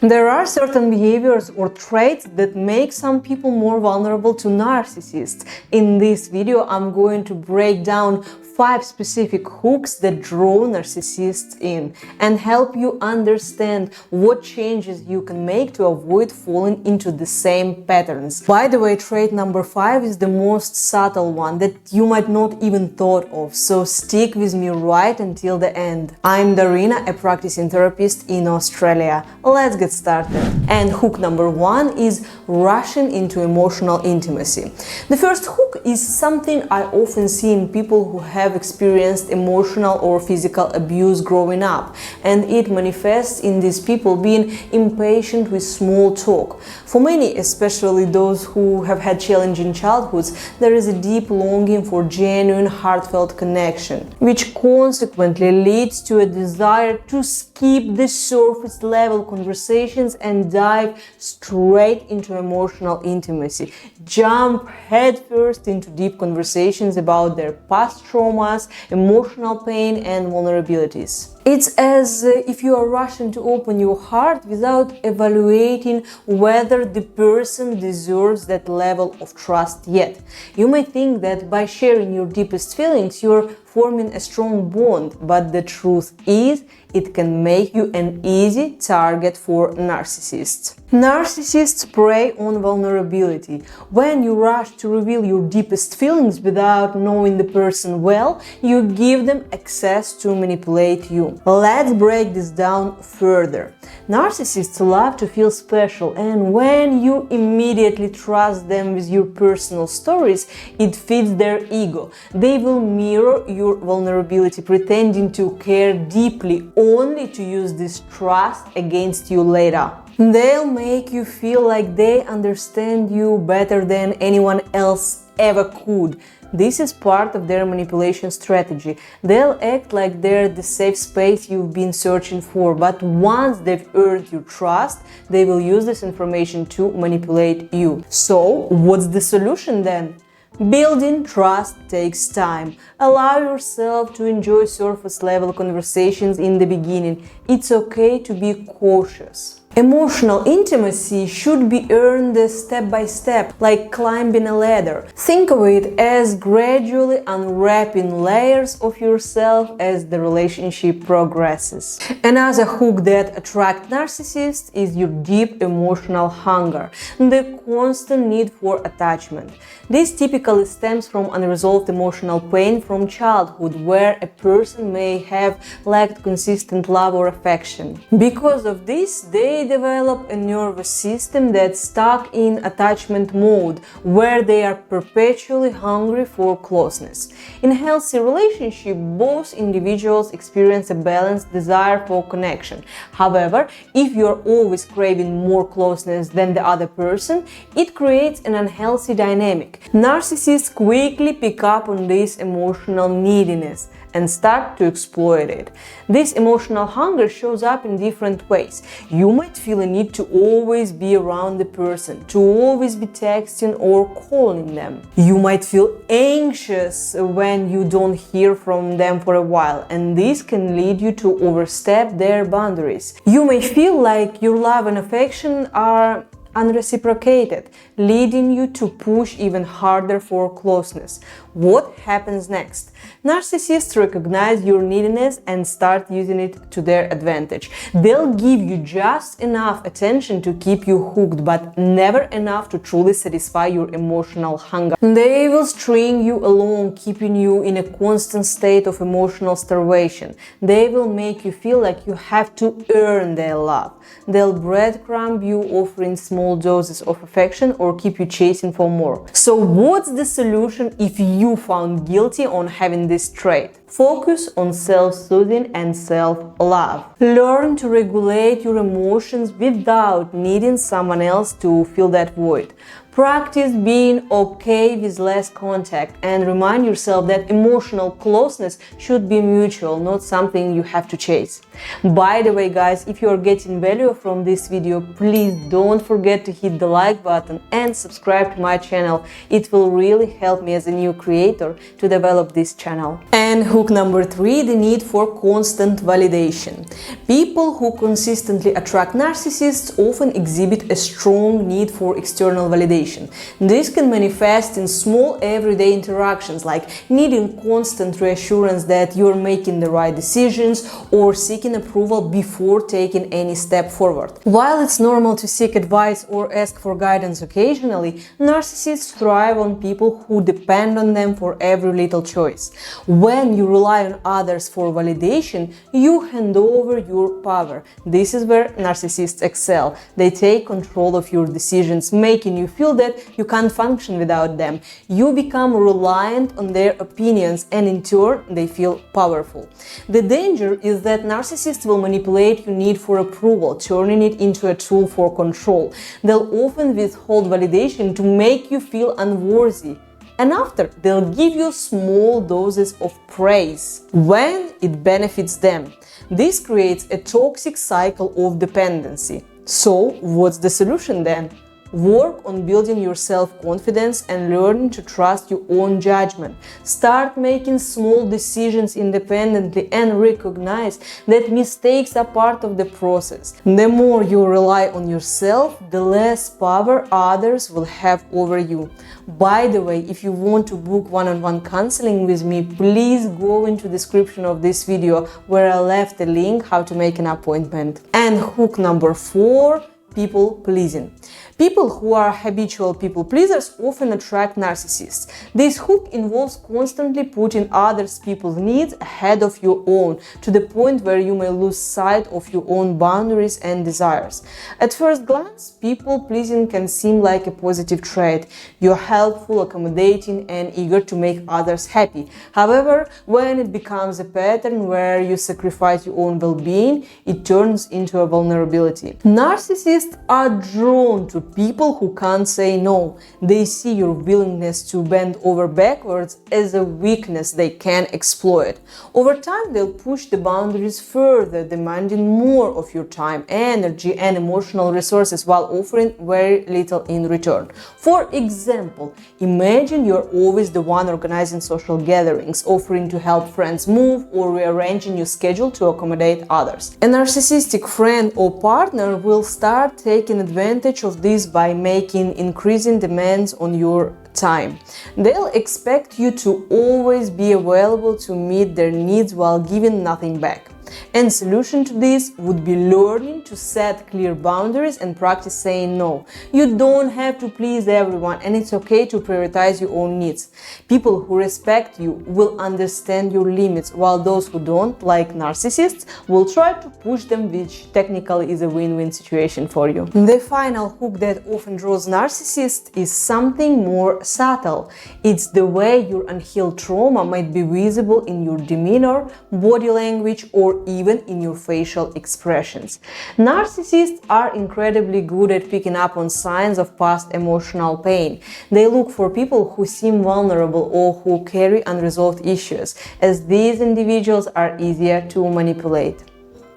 There are certain behaviors or traits that make some people more vulnerable to narcissists. In this video, I'm going to break down 5 specific hooks that draw narcissists in and help you understand what changes you can make to avoid falling into the same patterns. By the way, trait number 5 is the most subtle one that you might not even thought of, so stick with me right until the end. I'm Darina, a practicing therapist in Australia. Let's get started. And hook number 1 is rushing into emotional intimacy. The first hook is something I often see in people who have experienced emotional or physical abuse growing up, and it manifests in these people being impatient with small talk. For many, especially those who have had challenging childhoods, there is a deep longing for genuine, heartfelt connection, which consequently leads to a desire to skip the surface level conversations and dive straight into emotional intimacy, jump headfirst into deep conversations about their past traumas, emotional pain, and vulnerabilities. It's as if you are rushing to open your heart without evaluating whether the person deserves that level of trust yet. You may think that by sharing your deepest feelings, you're forming a strong bond, but the truth is, it can make you an easy target for narcissists. Narcissists prey on vulnerability. When you rush to reveal your deepest feelings without knowing the person well, you give them access to manipulate you. Let's break this down further. Narcissists love to feel special, and when you immediately trust them with your personal stories, it feeds their ego. They will mirror your vulnerability, pretending to care deeply, only to use this trust against you later. They'll make you feel like they understand you better than anyone else ever could. This is part of their manipulation strategy. They'll act like they're the safe space you've been searching for, but once they've earned your trust, they will use this information to manipulate you. So, what's the solution then? Building trust takes time. Allow yourself to enjoy surface-level conversations in the beginning. It's okay to be cautious. Emotional intimacy should be earned step by step, like climbing a ladder. Think of it as gradually unwrapping layers of yourself as the relationship progresses. Another hook that attracts narcissists is your deep emotional hunger, the constant need for attachment. This typically stems from unresolved emotional pain from childhood, where a person may have lacked consistent love or affection. Because of this, they develop a nervous system that's stuck in attachment mode, where they are perpetually hungry for closeness. In a healthy relationship, both individuals experience a balanced desire for connection. However, if you are always craving more closeness than the other person, it creates an unhealthy dynamic. Narcissists quickly pick up on this emotional neediness and start to exploit it. This emotional hunger shows up in different ways. You might feel a need to always be around the person, to always be texting or calling them. You might feel anxious when you don't hear from them for a while, and this can lead you to overstep their boundaries. You may feel like your love and affection are unreciprocated, leading you to push even harder for closeness. What happens next? Narcissists recognize your neediness and start using it to their advantage. They'll give you just enough attention to keep you hooked, but never enough to truly satisfy your emotional hunger. They will string you along, keeping you in a constant state of emotional starvation. They will make you feel like you have to earn their love. They'll breadcrumb you, offering small doses of affection, or keep you chasing for more. So what's the solution if you found guilty on having this trait? Focus on self-soothing and self-love. Learn to regulate your emotions without needing someone else to fill that void. Practice being okay with less contact and remind yourself that emotional closeness should be mutual, not something you have to chase. By the way, guys, if you are getting value from this video, please don't forget to hit the like button and subscribe to my channel. It will really help me as a new creator to develop this channel. And And hook number 3, the need for constant validation. People who consistently attract narcissists often exhibit a strong need for external validation. This can manifest in small everyday interactions, like needing constant reassurance that you're making the right decisions or seeking approval before taking any step forward. While it's normal to seek advice or ask for guidance occasionally, narcissists thrive on people who depend on them for every little choice. When you rely on others for validation, you hand over your power. This is where narcissists excel. They take control of your decisions, making you feel that you can't function without them. You become reliant on their opinions, and in turn, they feel powerful. The danger is that narcissists will manipulate your need for approval, turning it into a tool for control. They'll often withhold validation to make you feel unworthy. And after, they'll give you small doses of praise when it benefits them. This creates a toxic cycle of dependency. So, what's the solution then? Work on building your self-confidence and learning to trust your own judgment. Start making small decisions independently and recognize that mistakes are part of the process. The more you rely on yourself, the less power others will have over you. By the way, if you want to book one-on-one counseling with me, please go into the description of this video where I left a link how to make an appointment. And hook number 4, people pleasing. People who are habitual people pleasers often attract narcissists. This hook involves constantly putting others people's needs ahead of your own, to the point where you may lose sight of your own boundaries and desires. At first glance, people pleasing can seem like a positive trait. You're helpful, accommodating, and eager to make others happy. However, when it becomes a pattern where you sacrifice your own well-being, it turns into a vulnerability. Narcissists are drawn to people who can't say no. They see your willingness to bend over backwards as a weakness they can exploit. Over time, they'll push the boundaries further, demanding more of your time, energy, and emotional resources while offering very little in return. For example, imagine you're always the one organizing social gatherings, offering to help friends move, or rearranging your schedule to accommodate others. A narcissistic friend or partner will start taking advantage of this by making increasing demands on your time. They'll expect you to always be available to meet their needs while giving nothing back. And solution to this would be learning to set clear boundaries and practice saying no. You don't have to please everyone, and it's okay to prioritize your own needs. People who respect you will understand your limits, while those who don't, like narcissists, will try to push them, which technically is a win-win situation for you. The final hook that often draws narcissists is something more subtle. It's the way your unhealed trauma might be visible in your demeanor, body language, or even in your facial expressions. Narcissists are incredibly good at picking up on signs of past emotional pain. They look for people who seem vulnerable or who carry unresolved issues, as these individuals are easier to manipulate.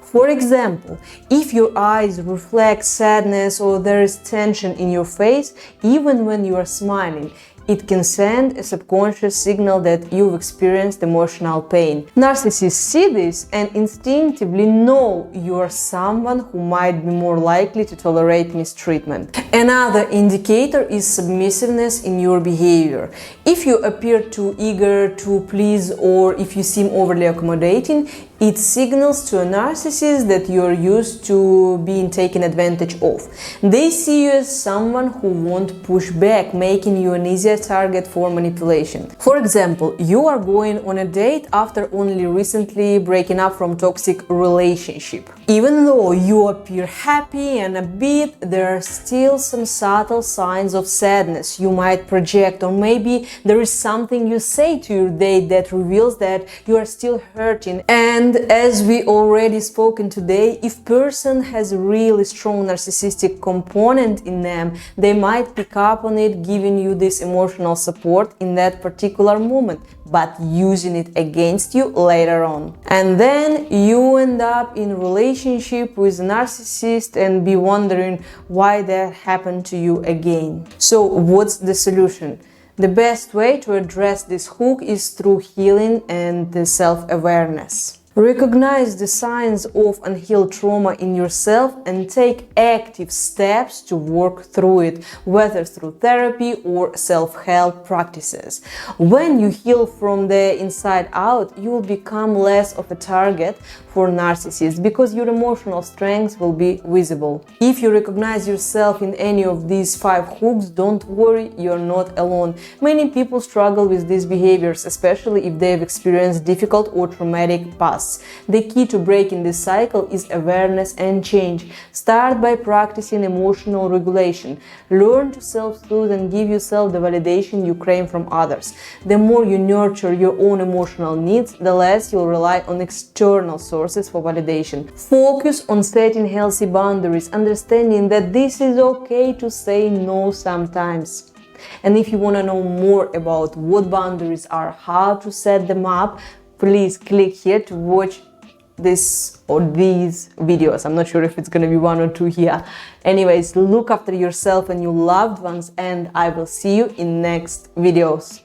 For example, if your eyes reflect sadness or there is tension in your face, even when you are smiling, it can send a subconscious signal that you've experienced emotional pain. Narcissists see this and instinctively know you are someone who might be more likely to tolerate mistreatment. Another indicator is submissiveness in your behavior. If you appear too eager to please or if you seem overly accommodating, it signals to a narcissist that you're used to being taken advantage of. They see you as someone who won't push back, making you an easier target for manipulation. For example, you are going on a date after only recently breaking up from a toxic relationship. Even though you appear happy and upbeat, there are still some subtle signs of sadness you might project, or maybe there is something you say to your date that reveals that you are still hurting. And as we already spoken today, if person has a really strong narcissistic component in them, they might pick up on it, giving you this emotional support in that particular moment, but using it against you later on. And then you end up in relationship with a narcissist and be wondering why that happened to you again. So what's the solution? The best way to address this hook is through healing and self-awareness. Recognize the signs of unhealed trauma in yourself and take active steps to work through it, whether through therapy or self-help practices. When you heal from the inside out, you will become less of a target for narcissists because your emotional strength will be visible. If you recognize yourself in any of these 5 hooks, don't worry, you're not alone. Many people struggle with these behaviors, especially if they've experienced difficult or traumatic past. The key to breaking this cycle is awareness and change. Start by practicing emotional regulation. Learn to self-soothe and give yourself the validation you crave from others. The more you nurture your own emotional needs, the less you'll rely on external sources for validation. Focus on setting healthy boundaries, understanding that this is okay to say no sometimes. And if you want to know more about what boundaries are, how to set them up, please click here to watch this or these videos. I'm not sure if it's gonna be 1 or 2 here. Anyways, look after yourself and your loved ones, and I will see you in next videos.